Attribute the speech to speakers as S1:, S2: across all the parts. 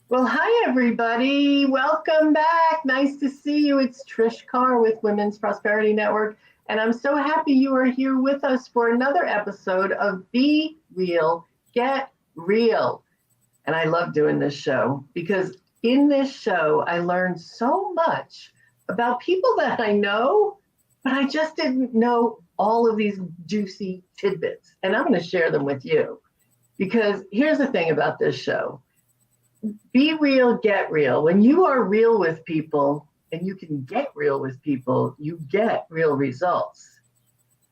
S1: Well, hi, everybody. Welcome back. Nice to see you. It's Trish Carr with Women's Prosperity Network. And I'm so happy you are here with us for another episode of Be Real, Get Real. And I love doing this show because in this show, I learned so much about people that I know, but I just didn't know all of these juicy tidbits. And I'm going to share them with you because here's the thing about this show. Be real, get real. When you are real with people and you can get real with people, you get real results.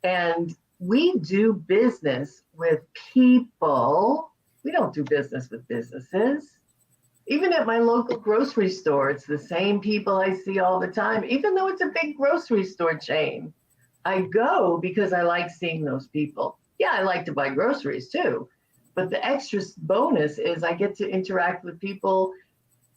S1: And we do business with people. We don't do business with businesses. Even at my local grocery store, it's the same people I see all the time, even though it's a big grocery store chain. I go because I like seeing those people. Yeah, I like to buy groceries too. But the extra bonus is I get to interact with people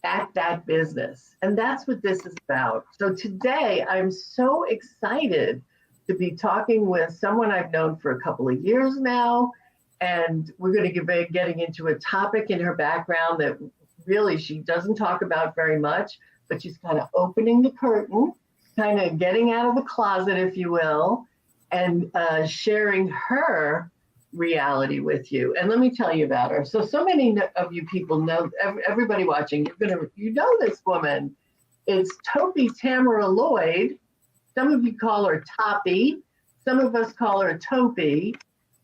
S1: at that business. And that's what this is about. So today I'm so excited to be talking with someone I've known for a couple of years now. And we're going to be getting into a topic in her background that really she doesn't talk about very much, but she's kind of opening the curtain, kind of getting out of the closet, if you will, and sharing her reality with you. And let me tell you about her. So many of you people know, everybody watching, you know this woman. It's Toppie Tamara Lloyd. Some of you call her Toppie. Some of us call her Toppie.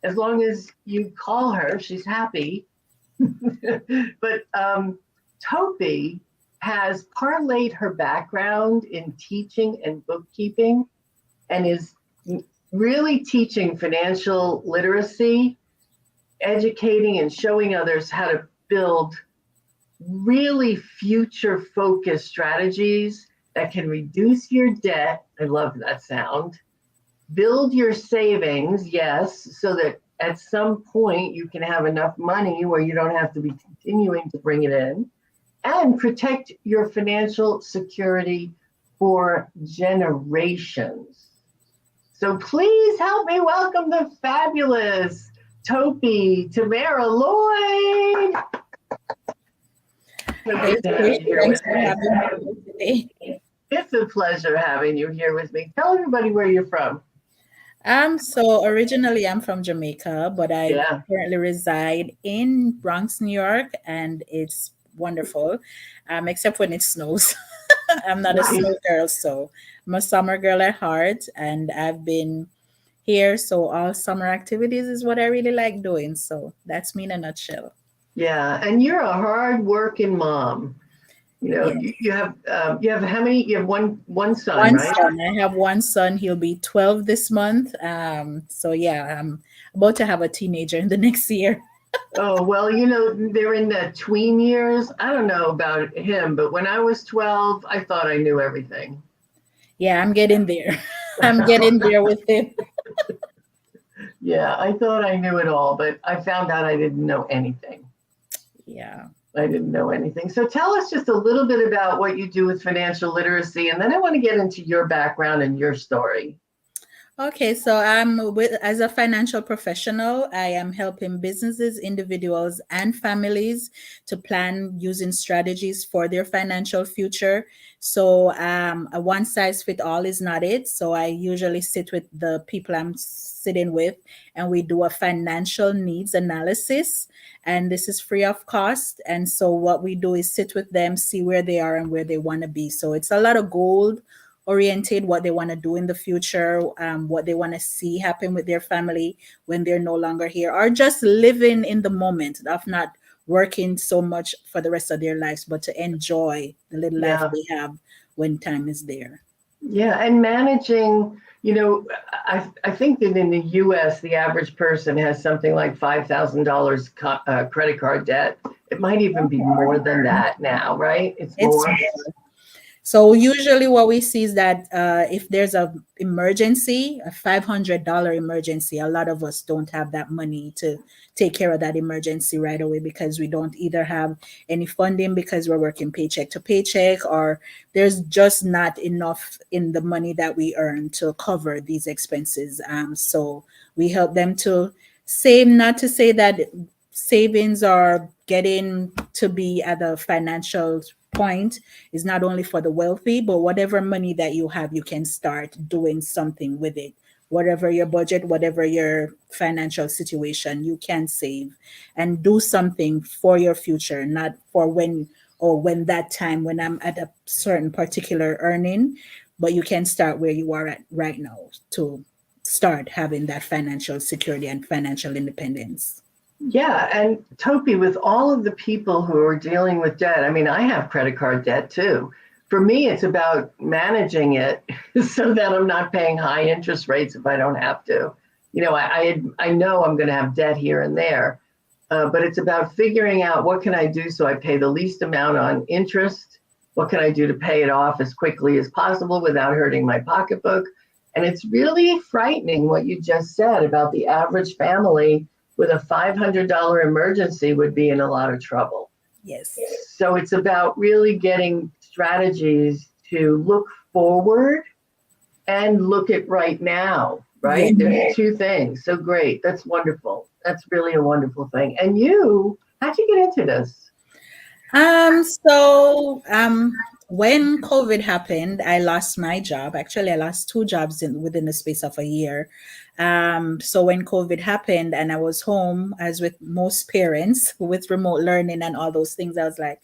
S1: As long as you call her, she's happy. But Toppie has parlayed her background in teaching and bookkeeping and is really teaching financial literacy, educating and showing others how to build really future-focused strategies that can reduce your debt. I love that sound. Build your savings, yes, so that at some point you can have enough money where you don't have to be continuing to bring it in, and protect your financial security for generations. So please help me welcome the fabulous Toppie Tamara Lloyd.
S2: Thanks for having me today.
S1: It's a pleasure having you here with me. Tell everybody where you're from.
S2: So originally I'm from Jamaica, but I
S1: Yeah.
S2: currently reside in Bronx, New York, and it's wonderful, except when it snows. I'm not a
S1: Right.
S2: snow girl, so I'm a summer girl at heart, and I've been here. So all summer activities is what I really like doing. So that's me in a nutshell.
S1: Yeah. And you're a hard working mom. You know,
S2: Yeah.
S1: you have how many? You have one son,
S2: One
S1: right?
S2: son. I have one son. He'll be 12 this month. So yeah, I'm about to have a teenager in the next year.
S1: Oh, well, they're in the tween years. I don't know about him, but when I was 12, I thought I knew everything.
S2: Yeah, I'm getting there. I'm getting there with him.
S1: Yeah, I thought I knew it all, but I found out I didn't know anything.
S2: Yeah.
S1: I didn't know anything. So tell us just a little bit about what you do with financial literacy, and then I want to get into your background and your story.
S2: Okay, so as a financial professional, I am helping businesses, individuals, and families to plan using strategies for their financial future. So a one size fit all is not it. So I usually sit with the people I'm sitting with, and we do a financial needs analysis, and this is free of cost. And so what we do is sit with them, see where they are and where they want to be. So it's a lot of gold oriented, what they want to do in the future, what they want to see happen with their family when they're no longer here, or just living in the moment of not working so much for the rest of their lives, but to enjoy the little life
S1: Yeah,
S2: they have when time is there.
S1: yeah, and managing. I think that in the U.S., the average person has something like $5,000 credit card debt. It might even be more than that now, right? It's
S2: It's
S1: more.
S2: So usually what we see is that if there's a emergency, a $500 emergency, a lot of us don't have that money to take care of that emergency right away because we don't either have any funding because we're working paycheck to paycheck, or there's just not enough in the money that we earn to cover these expenses. So we help them to save, not to say that savings are getting to be at the financial point is not only for the wealthy, but whatever money that you have, you can start doing something with it. Whatever your budget, whatever your financial situation, you can save and do something for your future, not for when or when that time when I'm at a certain particular earning, but you can start where you are at right now to start having that financial security and financial independence.
S1: Yeah, and Topi, with all of the people who are dealing with debt, I mean, I have credit card debt too. For me, it's about managing it so that I'm not paying high interest rates if I don't have to. You know, I know I'm going to have debt here and there, but it's about figuring out what can I do so I pay the least amount on interest. What can I do to pay it off as quickly as possible without hurting my pocketbook? And it's really frightening what you just said about the average family with a $500 emergency would be in a lot of trouble.
S2: Yes.
S1: So it's about really getting strategies to look forward and look at right now, right?
S2: Yeah.
S1: There's two things. So great. That's wonderful. That's really a wonderful thing. And how'd you get into this?
S2: When COVID happened, I lost my job. Actually, I lost two jobs within the space of a year. So when COVID happened and I was home, as with most parents with remote learning and all those things, I was like,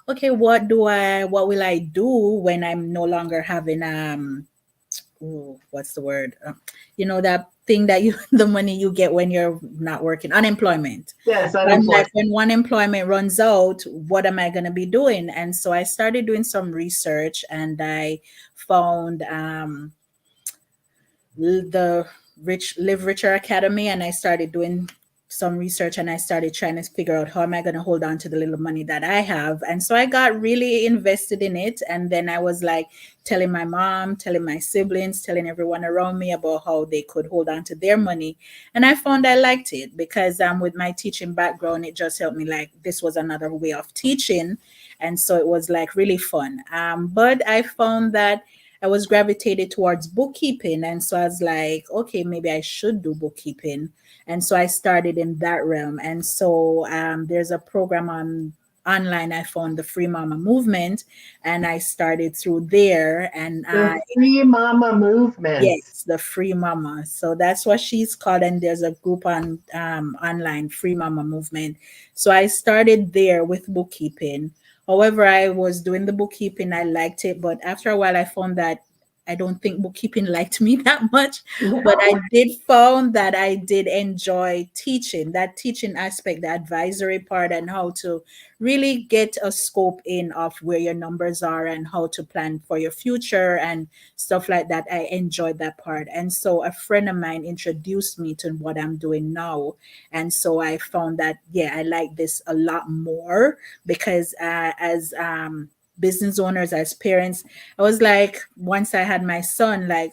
S2: okay, what will I do when I'm no longer having what's the word? That thing that the money you get when you're not working, unemployment.
S1: Yes,
S2: And
S1: unemployment.
S2: like when one employment runs out, what am I going to be doing? And so I started doing some research, and I found the Live Richer Academy, and I started doing some research, and I started trying to figure out how am I going to hold on to the little money that I have. And so I got really invested in it, and then I was like telling my mom, telling my siblings, telling everyone around me about how they could hold on to their money. And I found I liked it because with my teaching background, it just helped me, like this was another way of teaching, and so it was like really fun. But I found that I was gravitated towards bookkeeping. And so I was like, okay, maybe I should do bookkeeping. And so I started in that realm. And so there's a program online. I found the Free Mama Movement, and I started through there. And
S1: The Free Mama Movement.
S2: Yes, the Free Mama. So that's what she's called. And there's a group on online, Free Mama Movement. So I started there with bookkeeping. However, I was doing the bookkeeping, I liked it, but after a while I found that I don't think bookkeeping liked me that much.
S1: No.
S2: But I did found that I did enjoy teaching, that teaching aspect, the advisory part, and how to really get a scope in of where your numbers are and how to plan for your future and stuff like that. I enjoyed that part. And so a friend of mine introduced me to what I'm doing now. And so I found that, yeah, I like this a lot more because as business owners, as parents, I was like, once I had my son, like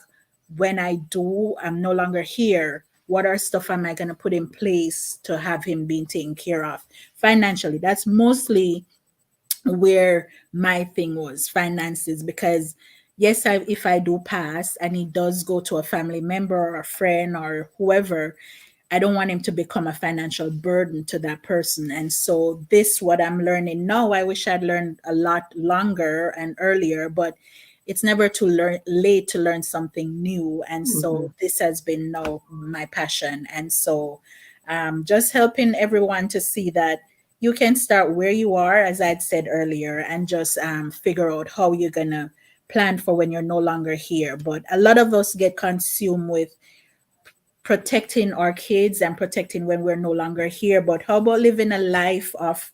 S2: when I'm no longer here, what are stuff am I going to put in place to have him being taken care of financially? That's mostly where my thing was, finances, because yes, if I do pass and he does go to a family member or a friend or whoever, I don't want him to become a financial burden to that person. And so this, what I'm learning now, I wish I'd learned a lot longer and earlier, but it's never too late to learn something new. And so this has been now my passion. And so just helping everyone to see that you can start where you are, as I'd said earlier, and just figure out how you're going to plan for when you're no longer here. But a lot of us get consumed with protecting our kids and protecting when we're no longer here. But how about living a life of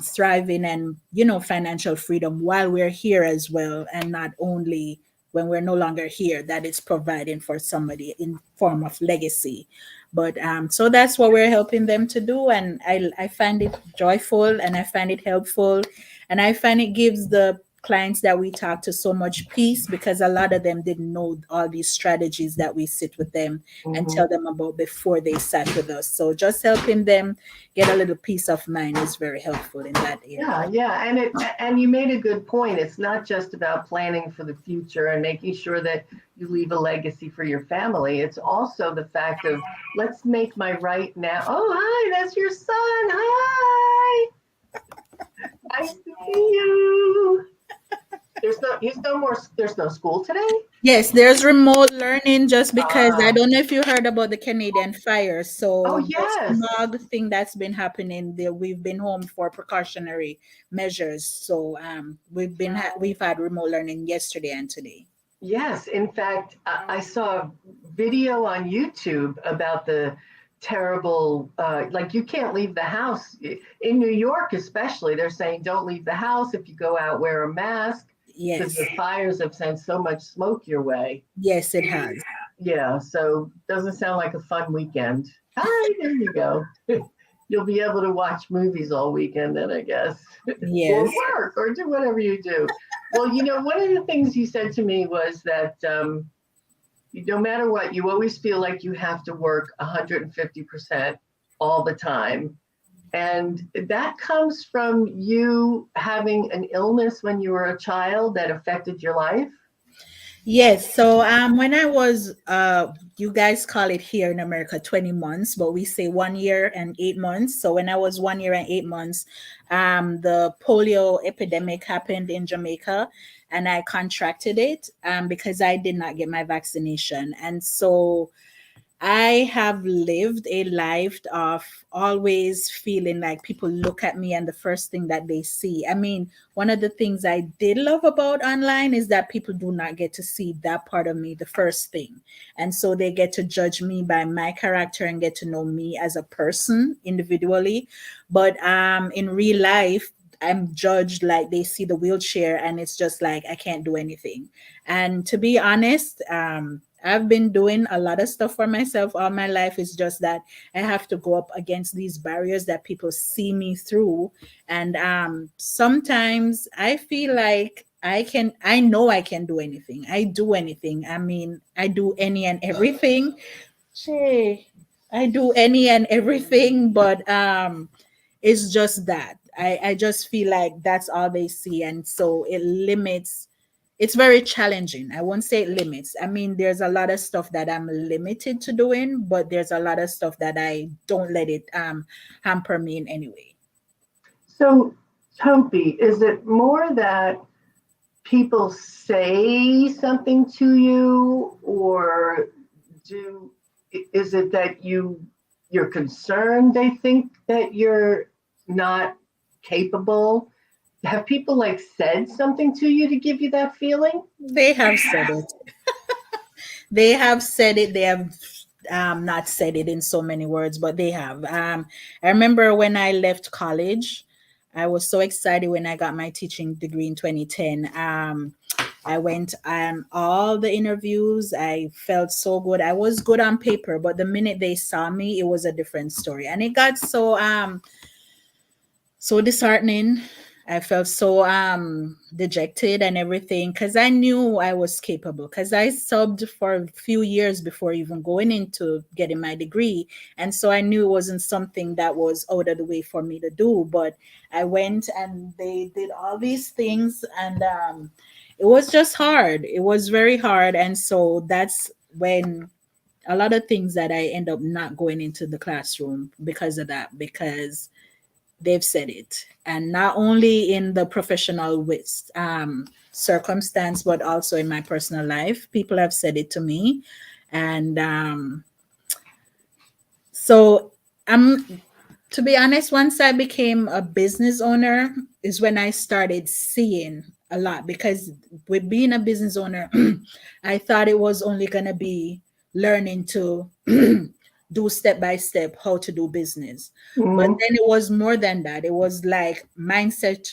S2: thriving and, financial freedom while we're here as well, and not only when we're no longer here, that it's providing for somebody in form of legacy. But so that's what we're helping them to do. And I find it joyful, and I find it helpful, and I find it gives the clients that we talk to so much peace, because a lot of them didn't know all these strategies that we sit with them and
S1: Mhm.
S2: tell them about before they sat with us. So just helping them get a little peace of mind is very helpful in that area.
S1: Yeah, yeah, and you made a good point. It's not just about planning for the future and making sure that you leave a legacy for your family. It's also the fact of let's make my right now. Oh, hi, that's your son. Hi, nice to see you. There's no school today.
S2: Yes, there's remote learning just because I
S1: Ah,
S2: don't know if you heard about the Canadian fire.
S1: oh
S2: So the
S1: yes,
S2: smog thing that's been happening there, we've been home for precautionary measures. So we've had remote learning yesterday and today.
S1: yes. In fact, I saw a video on YouTube about the terrible, like you can't leave the house in New York, especially. They're saying don't leave the house. If you go out, wear a mask because
S2: Yes,
S1: the fires have sent so much smoke your way.
S2: yes, it has.
S1: Yeah, so doesn't sound like a fun weekend. Hi, there you go. You'll be able to watch movies all weekend then, I guess, or
S2: Yes.
S1: work, or do whatever you do. Well, one of the things you said to me was that no matter what, you always feel like you have to work 150% all the time. And that comes from you having an illness when you were a child that affected your life.
S2: Yes. So when I was you guys call it here in America 20 months, but we say 1 year and 8 months. So when I was 1 year and 8 months, the polio epidemic happened in Jamaica, and I contracted it because I did not get my vaccination. And so I have lived a life of always feeling like people look at me and the first thing that they see. I mean, one of the things I did love about online is that people do not get to see that part of me, the first thing. And so they get to judge me by my character and get to know me as a person individually. But in real life, I'm judged like they see the wheelchair and it's just like I can't do anything. And to be honest, I've been doing a lot of stuff for myself all my life. It's just that I have to go up against these barriers that people see me through. And sometimes I feel like I know I can do anything. I do anything. I mean, I do any and everything. Shay, I do any and everything, but it's just that. I just feel like that's all they see. And so it limits, it's very challenging. I won't say it limits. I mean, there's a lot of stuff that I'm limited to doing, but there's a lot of stuff that I don't let it hamper me in any way.
S1: So, Topi, is it more that people say something to you, or do is it that you're concerned they think that you're not capable? Have people like said something to you to give you that feeling?
S2: They have said it. They have said it. They have not said it in so many words, but they have. I remember when I left college, I was so excited when I got my teaching degree in 2010. I went on all the interviews. I felt so good. I was good on paper, but the minute they saw me, it was a different story, and it got so disheartening. I felt so dejected and everything because I knew I was capable because I subbed for a few years before even going into getting my degree. And so I knew it wasn't something that was out of the way for me to do. But I went and they did all these things, and it was just hard. It was very hard. And so that's when a lot of things that I end up not going into the classroom because of that, because they've said it, and not only in the professional with circumstance, but also in my personal life. People have said it to me, and so I'm to be honest, once I became a business owner is when I started seeing a lot, because with being a business owner, I thought it was only going to be learning to do step by step how to do business. But
S1: Hmm.
S2: then it was more than that. It was like mindset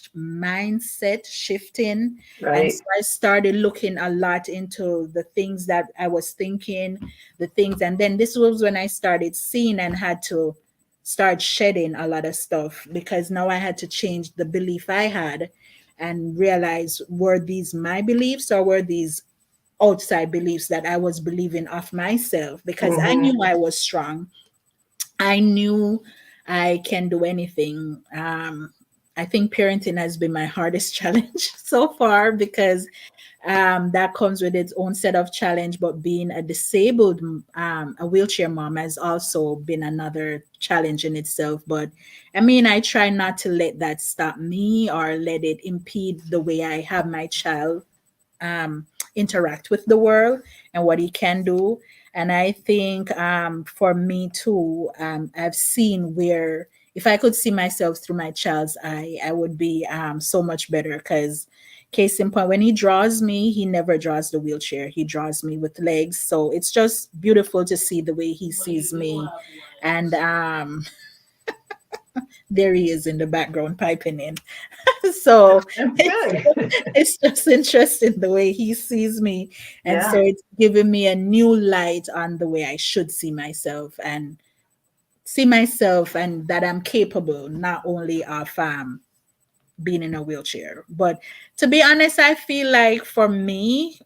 S2: shifting. And so
S1: Right.
S2: I started looking a lot into the things that I was thinking, the things. And then this was when I started seeing and had to start shedding a lot of stuff, because now I had to change the belief I had. and realize, were these my beliefs or were these outside beliefs that I was believing of myself? Because I
S1: Hmm.
S2: knew I was strong. I knew I can do anything. I think parenting has been my hardest challenge so far, because that comes with its own set of challenge. But being a disabled, a wheelchair mom has also been another challenge in itself. But I mean, I try not to let that stop me or let it impede the way I have my child um, interact with the world and what he can do. And I think for me too, I've seen where if I could see myself through my child's eye, I would be so much better. Because, case in point, when he draws me, he never draws the wheelchair. He draws me with legs. So it's just beautiful to see the way he sees me. And there he is in the background piping in. So
S1: That's
S2: it's
S1: good.
S2: it's just interesting the way he sees me, and so
S1: Yeah.
S2: it's giving me a new light on the way I should see myself, and that I'm capable not only of being in a wheelchair, but to be honest, I feel like for me,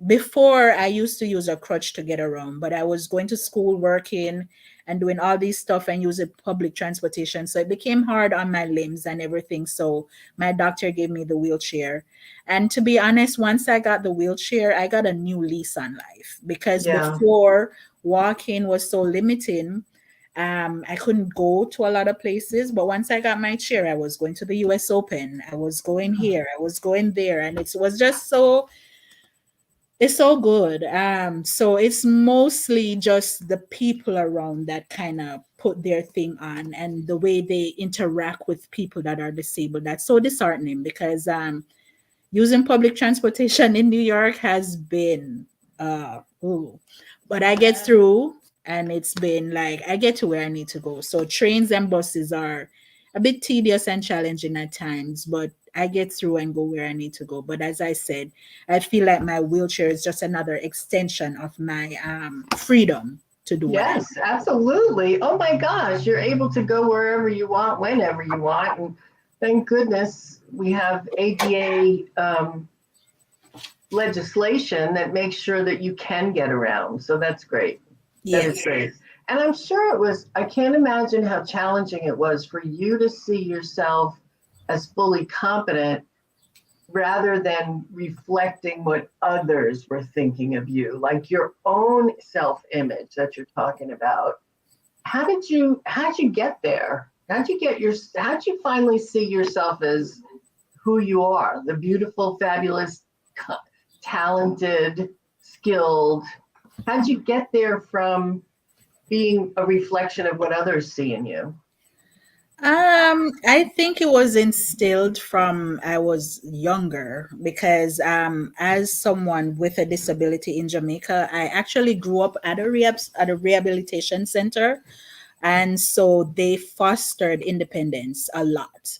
S2: before I used to use a crutch to get around, but I was going to school, working, and doing all these stuff and using public transportation. So it became hard on my limbs and everything. So my doctor gave me the wheelchair. And to be honest, once I got the wheelchair, I got a new lease on life, because
S1: Yeah.
S2: before, walking was so limiting. I couldn't go to a lot of places, but once I got my chair, I was going to the US Open. I was going here, I was going there, and it was just so it's so good. So it's mostly just the people around that kind of put their thing on, and the way they interact with people that are disabled. That's so disheartening, because using public transportation in New York has been ooh. But I get through, and it's been like I get to where I need to go. So trains and buses are a bit tedious and challenging at times, but I get through and go where I need to go. But as I said, I feel like my wheelchair is just another extension of my freedom to do what I
S1: Yes, absolutely. Oh my gosh, you're able to go wherever you want, whenever you want. And thank goodness we have ADA legislation that makes sure that you can get around. So that's great. That is
S2: yes.
S1: great. And I'm sure it was, I can't imagine how challenging it was for you to see yourself as fully competent rather than reflecting what others were thinking of you, like your own self-image that you're talking about. How'd you get there? How'd you finally see yourself as who you are, the beautiful, fabulous, talented, skilled? How'd you get there from being a reflection of what others see in you?
S2: I think it was instilled from I was younger, because as someone with a disability in Jamaica, I actually grew up at a rehabilitation center, and so they fostered independence a lot.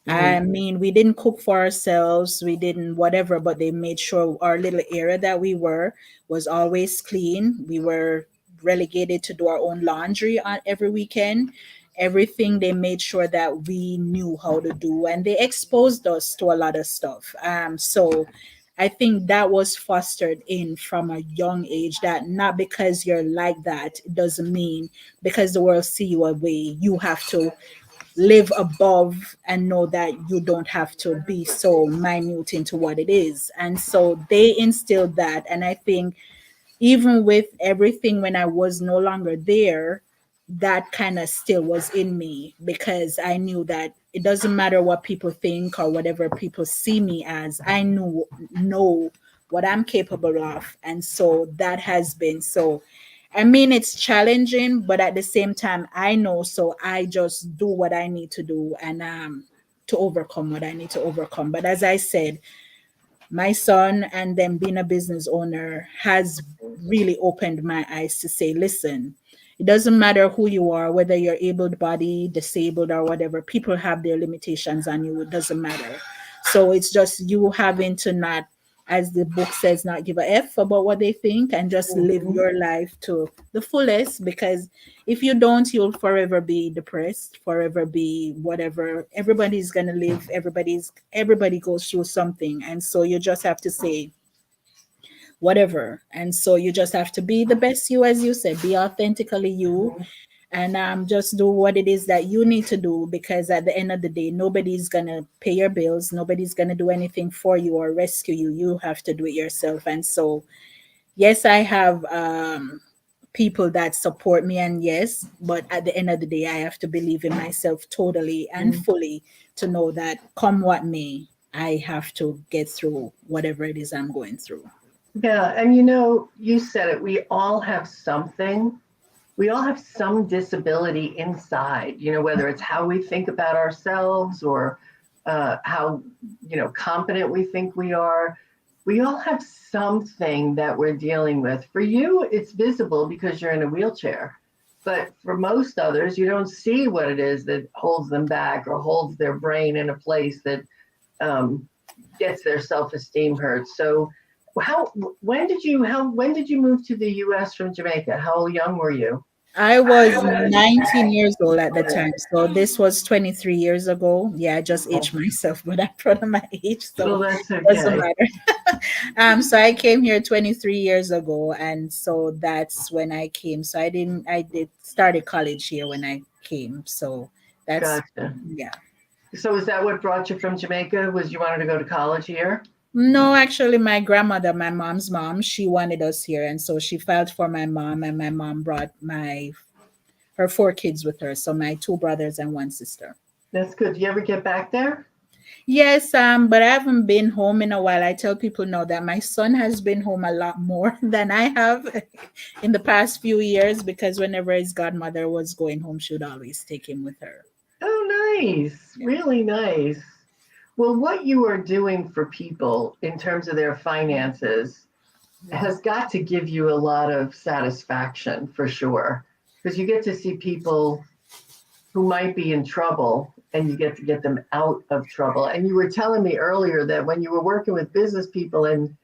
S1: Mm-hmm.
S2: I mean, we didn't cook for ourselves, we didn't whatever, but they made sure our little area that we were was always clean. We were relegated to do our own laundry on every weekend. Everything they made sure that we knew how to do, and they exposed us to a lot of stuff. So I think that was fostered in from a young age, that not because you're like that, it doesn't mean because the world see you a way, you have to live above and know that you don't have to be so minute into what it is. And so they instilled that. And I think even with everything, when I was no longer there, that kind of still was in me, because I knew that it doesn't matter what people think or whatever people see me as. I know what I'm capable of. And so that has been so. I mean, it's challenging, but at the same time, I know. So I just do what I need to do, and to overcome what I need to overcome. But as I said, my son and then being a business owner has really opened my eyes to say, listen, it doesn't matter who you are, whether you're able bodied, disabled, or whatever, people have their limitations on you. It doesn't matter. So it's just you having to not as the book says, not give a F about what they think and just live
S1: Mhm.
S2: your life to the fullest. Because if you don't, you'll forever be depressed, forever be whatever. Everybody's gonna live, everybody goes through something. And so you just have to say whatever. And so you just have to be the best you, as you said, be authentically you, and just do what it is that you need to do, because at the end of the day, nobody's gonna pay your bills, nobody's gonna do anything for you or rescue you. You have to do it yourself. And so yes, I have people that support me, and yes, but at the end of the day, I have to believe in myself totally and fully to know that come what may, I have to get through whatever it is I'm going through.
S1: Yeah, and you know, you said it, we all have something. We all have some disability inside, you know, whether it's how we think about ourselves or how, you know, competent we think we are. We all have something that we're dealing with. For you, it's visible because you're in a wheelchair. But for most others, you don't see what it is that holds them back or holds their brain in a place that um, gets their self-esteem hurt. So how when did you move to the US from Jamaica? How young were you?
S2: I was 19 years old at the time. So this was 23 years ago. Yeah, I just aged myself, but I'm proud of my age.
S1: Well,
S2: So
S1: that's
S2: it doesn't
S1: okay.
S2: matter. So I came here 23 years ago. And so that's when I came. So I did started college here when I came. So that's,
S1: Gotcha.
S2: yeah.
S1: So is that what brought you from Jamaica? Was you wanted to go to college here?
S2: No, actually, my grandmother, my mom's mom, she wanted us here. And so she filed for my mom, and my mom brought her four kids with her. So my two brothers and one sister.
S1: That's good. Do you ever get back there?
S2: Yes, but I haven't been home in a while. I tell people now that my son has been home a lot more than I have in the past few years, because whenever his godmother was going home, she would always take him with her.
S1: Oh, nice.
S2: Yeah.
S1: Really nice. Well, what you are doing for people in terms of their finances has got to give you a lot of satisfaction for sure, because you get to see people who might be in trouble and you get to get them out of trouble. And you were telling me earlier that when you were working with business people and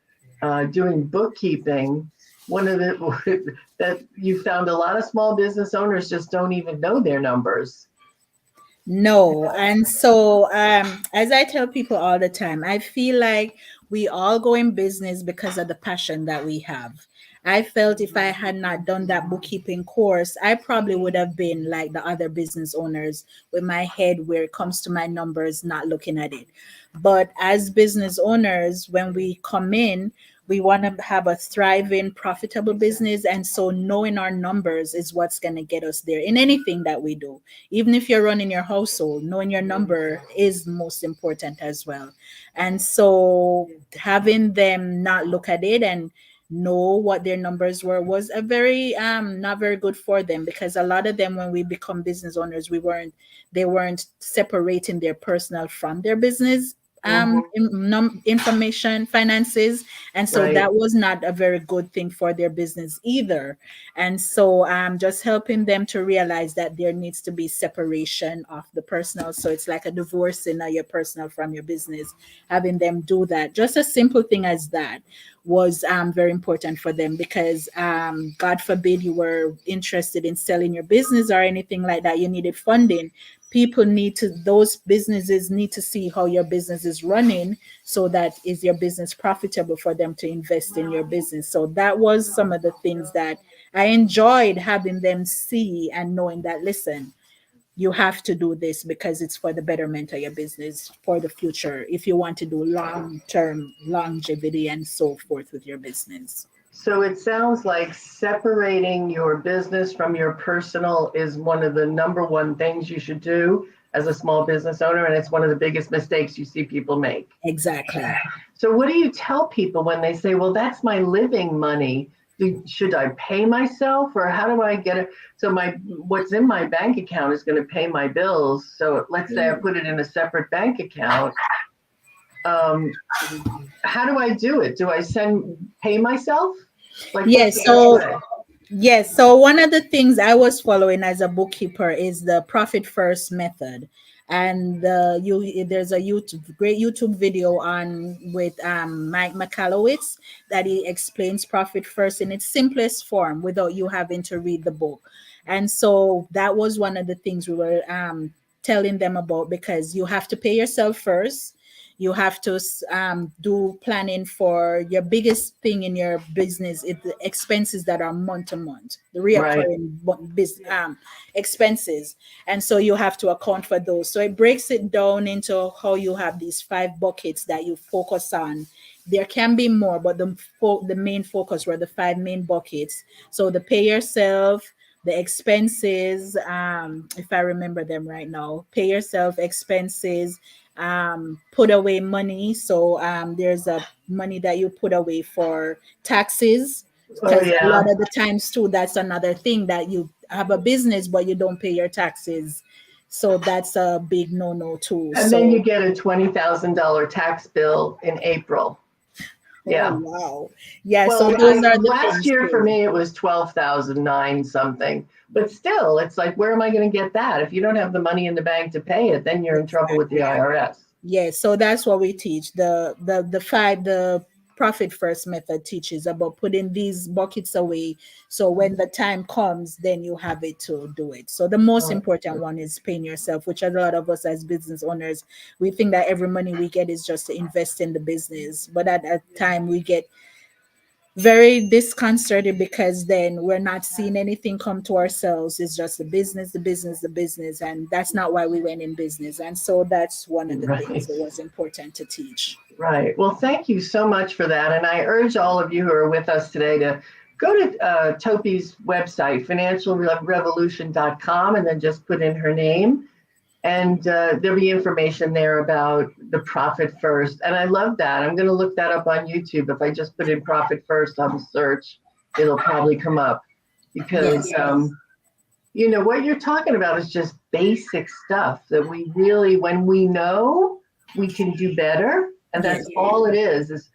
S1: doing bookkeeping, one of the that you found a lot of small business owners just don't even know their numbers.
S2: No. And so, as I tell people all the time, I feel like we all go in business because of the passion that we have. I felt if I had not done that bookkeeping course, I probably would have been like the other business owners with my head where it comes to my numbers, not looking at it. But as business owners, when we come in, we want to have a thriving, profitable business. And so knowing our numbers is what's going to get us there in anything that we do. Even if you're running your household, knowing your number is most important as well. And so having them not look at it and know what their numbers were was a very not very good for them, because a lot of them, when we become business owners, they weren't separating their personal from their business
S1: Mhm.
S2: information, finances. And so
S1: Right.
S2: that was not a very good thing for their business either. And so just helping them to realize that there needs to be separation of the personal. So it's like a divorcing of your personal from your business. Having them do that, just a simple thing as that, was very important for them, because God forbid you were interested in selling your business or anything like that, you needed funding. People need to, those businesses need to see how your business is running, so that is your business profitable for them to invest in your business. So that was some of the things that I enjoyed having them see, and knowing that, listen, you have to do this because it's for the betterment of your business for the future, if you want to do long term longevity and so forth with your business.
S1: So it sounds like separating your business from your personal is one of the number one things you should do as a small business owner. And it's one of the biggest mistakes you see people make.
S2: Exactly.
S1: So, what do you tell people when they say, well, that's my living money? Should I pay myself, or how do I get it? So, what's in my bank account is going to pay my bills. So, let's say I put it in a separate bank account. Um, how do I do it? Do I pay myself? Like, what's
S2: Yes.
S1: the best
S2: So
S1: way?
S2: yes. So one of the things I was following as a bookkeeper is the profit first method. And there's a great YouTube video on with Mike Michalowicz that he explains profit first in its simplest form without you having to read the book. And so that was one of the things we were telling them about, because you have to pay yourself first. You have to do planning for your biggest thing in your business, the expenses that are month to month, the
S1: Right.
S2: reoccurring expenses. And so you have to account for those. So it breaks it down into how you have these 5 buckets that you focus on. There can be more, but the main focus were the 5 main buckets. So the pay yourself, the expenses, if I remember them right now, pay yourself, expenses, put away money. So there's a money that you put away for taxes,
S1: Oh,
S2: because a
S1: yeah.
S2: lot of the times too, that's another thing, that you have a business but you don't pay your taxes. So that's a big no too.
S1: And then you
S2: So
S1: get a $20,000 tax bill in April.
S2: oh
S1: Yeah.
S2: wow. Yeah, so
S1: Well,
S2: those are the
S1: last
S2: things
S1: year for
S2: too.
S1: me, it was 12,009 something. But still, it's like, where am I going to get that? If you don't have the money in the bank to pay it, then you're in trouble with the IRS.
S2: Yeah, so that's what we teach. The profit first method teaches about putting these buckets away. So when the time comes, then you have it to do it. So the most
S1: Oh,
S2: important one is paying yourself, which a lot of us as business owners, we think that every money we get is just to invest in the business. But at that time we get very disconcerted, because then we're not seeing anything come to ourselves. It's just the business, the business, the business, and that's not why we went in business. And so that's one of the
S1: right.
S2: things it was important to teach.
S1: Right. Well, thank you so much for that. And I urge all of you who are with us today to go to Toppie's website, financialrevolution.com, and then just put in her name. And there'll be information there about the profit first. And I love that. I'm going to look that up on YouTube. If I just put in profit first on the search, it'll probably come up, because,
S2: Yes.
S1: what you're talking about is just basic stuff that we really, when we know, we can do better. And
S2: Yes.
S1: that's all it is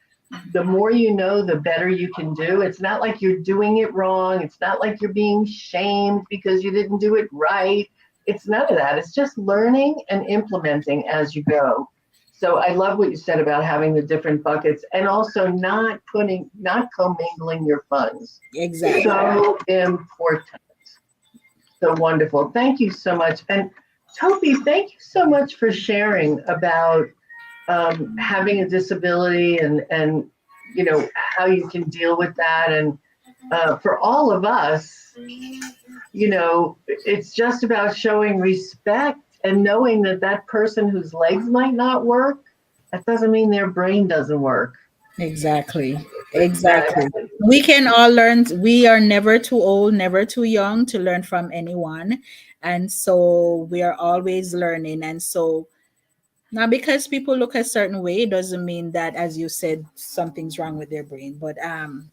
S1: the more you know, the better you can do. It's not like you're doing it wrong. It's not like you're being shamed because you didn't do it right. It's none of that. It's just learning and implementing as you go. So I love what you said about having the different buckets, and also not commingling your funds.
S2: Exactly.
S1: So important. So wonderful. Thank you so much. And Toppie, thank you so much for sharing about having a disability, and how you can deal with that. And for all of us, it's just about showing respect and knowing that that person whose legs might not work, that doesn't mean their brain doesn't work.
S2: Exactly.
S1: That,
S2: Exactly. We can all learn. We are never too old, never too young to learn from anyone. And so we are always learning. And so now, because people look a certain way, it doesn't mean that, as you said, something's wrong with their brain. But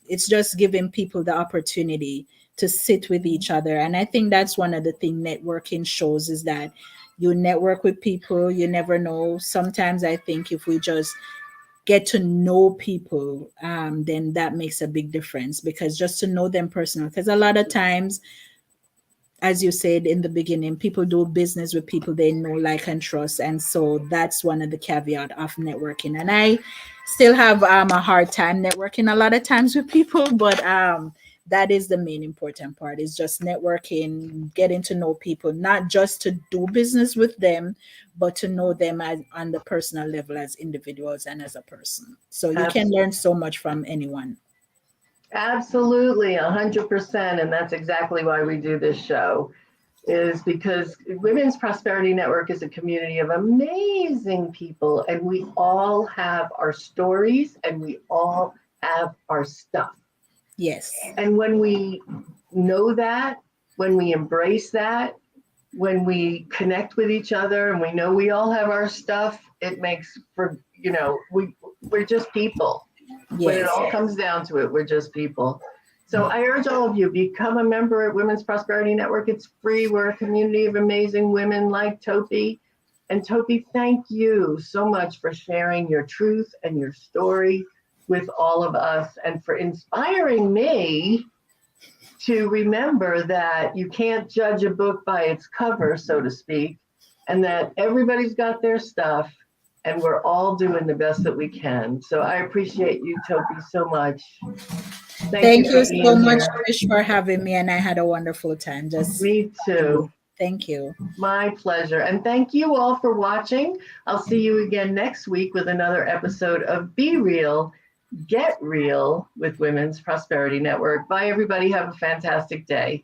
S2: it's just giving people the opportunity to sit with each other. And I think that's one of the things networking shows, is that you network with people, you never know. Sometimes I think if we just get to know people, then that makes a big difference, because just to know them personally, because a lot of times, as you said in the beginning, people do business with people they know, like, and trust. And so that's one of the caveat of networking. And I still have a hard time networking a lot of times with people, but that is the main important part, is just networking, getting to know people, not just to do business with them, but to know them as, on the personal level, as individuals and as a person. So you can learn so much from anyone.
S1: Absolutely, 100%. And that's exactly why we do this show, is because Women's Prosperity Network is a community of amazing people, and we all have our stories and we all have our stuff.
S2: Yes.
S1: And when we know that, when we embrace that, when we connect with each other and we know we all have our stuff, it makes for, we're just people. When it all comes down to it, we're just people. So I urge all of you, become a member at Women's Prosperity Network. It's free. We're a community of amazing women like Toppie. And Toppie, thank you so much for sharing your truth and your story with all of us, and for inspiring me to remember that you can't judge a book by its cover, so to speak, and that everybody's got their stuff and we're all doing the best that we can. So I appreciate you, Toppie, so much. Thank you
S2: Thank
S1: for
S2: you so
S1: being
S2: much,
S1: here.
S2: Trish, for having me, and I had a wonderful time. Just
S1: Me too.
S2: thank you.
S1: My pleasure. And thank you all for watching. I'll see you again next week with another episode of Be Real, Get Real with Women's Prosperity Network. Bye, everybody. Have a fantastic day.